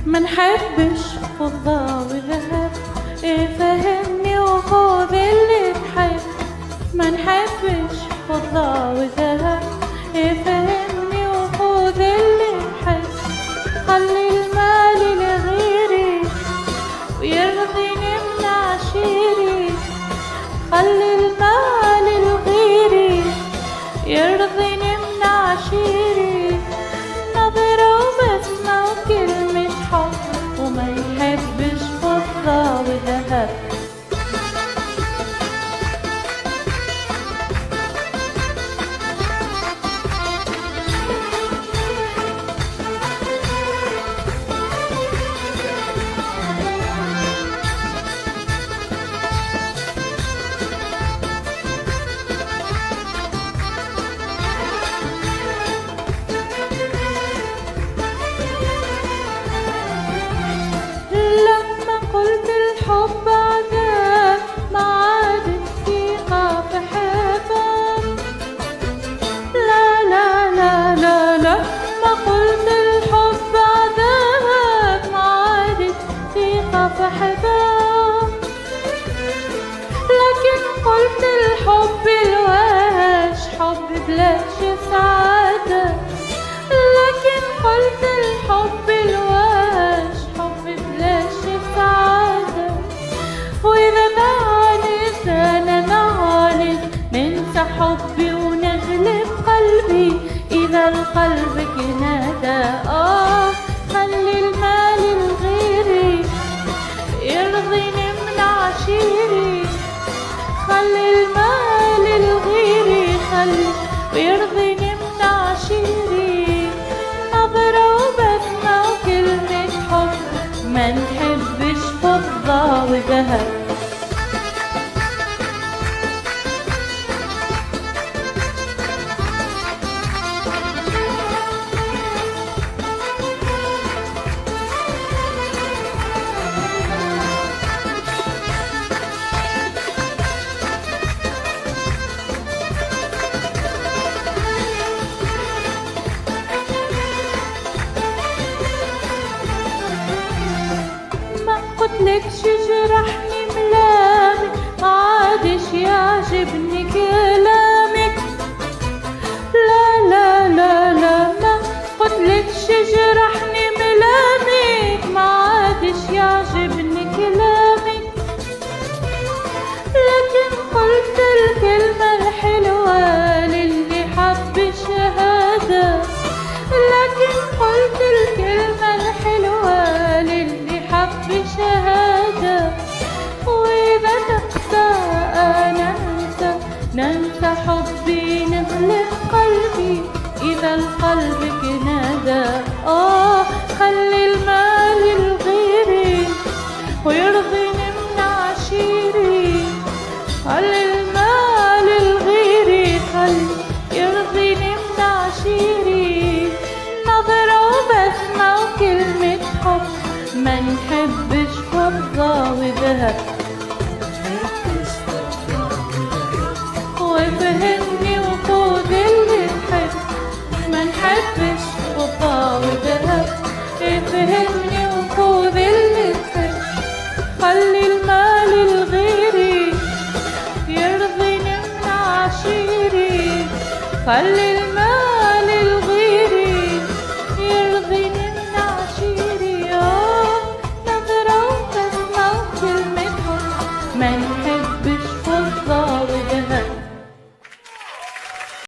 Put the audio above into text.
ما نحبش فضة وذهب، فهمني وخذ اللي تحب. ما نحبش فضة وذهب، فهمني وخذ اللي تحب. خلي المال لغيري ويرضيني من عشيري. خلي المال لغيري يرضيني من عشيري. نظرة وبسمة وكلمة حب، وما يحبش فضة وذهب. قلت الحب عذاب، ما عاد الثقة في حبك. لا لا لا لا لا، ما قلت الحب عذاب، ما عاد الثقة في حبك. لكن قلت الحب الوحش حب بلاش سعادة. لكن قلت الحب الوحش حب بلاش سعادة. وإذا نعاند أنا نعاند، ننسى حبي ونغلب قلبي. إذا القلب نادى خلي المال لغيري يرضيني من عشيري. خلي المال لغيري ويرضيني من عشيري. نظرة وبسمة وكلمة حب، ما نحبش فضة وذهب. قلتلكش جرحني ملامك، ما عادش يعجبني كلامك. لا لا لا لا، ما قلتلكش جرحني ملامك، ما عادش يعجبني كلامك. لكن قلت الكلمة الحلوة للي حب الشهادة. لكن قلت الكلمة الحلوة للي حب شهادة. وإذا تنسى أنا ننسى حبي نغلب قلبي. إذا القلب نادى خلي المال لغيري ويرضيني من عشيري. خلي المال لغيري يرضيني من عشيري. نظرة وبسمة وكلمة حب، ما نحبش فضة وذهب. وفهمني وخذ اللي تحب. ما نحبش فضة وذهب، فهمني وخذ اللي تحب. خلي المال لغيري يرضيني من عشيري. خلي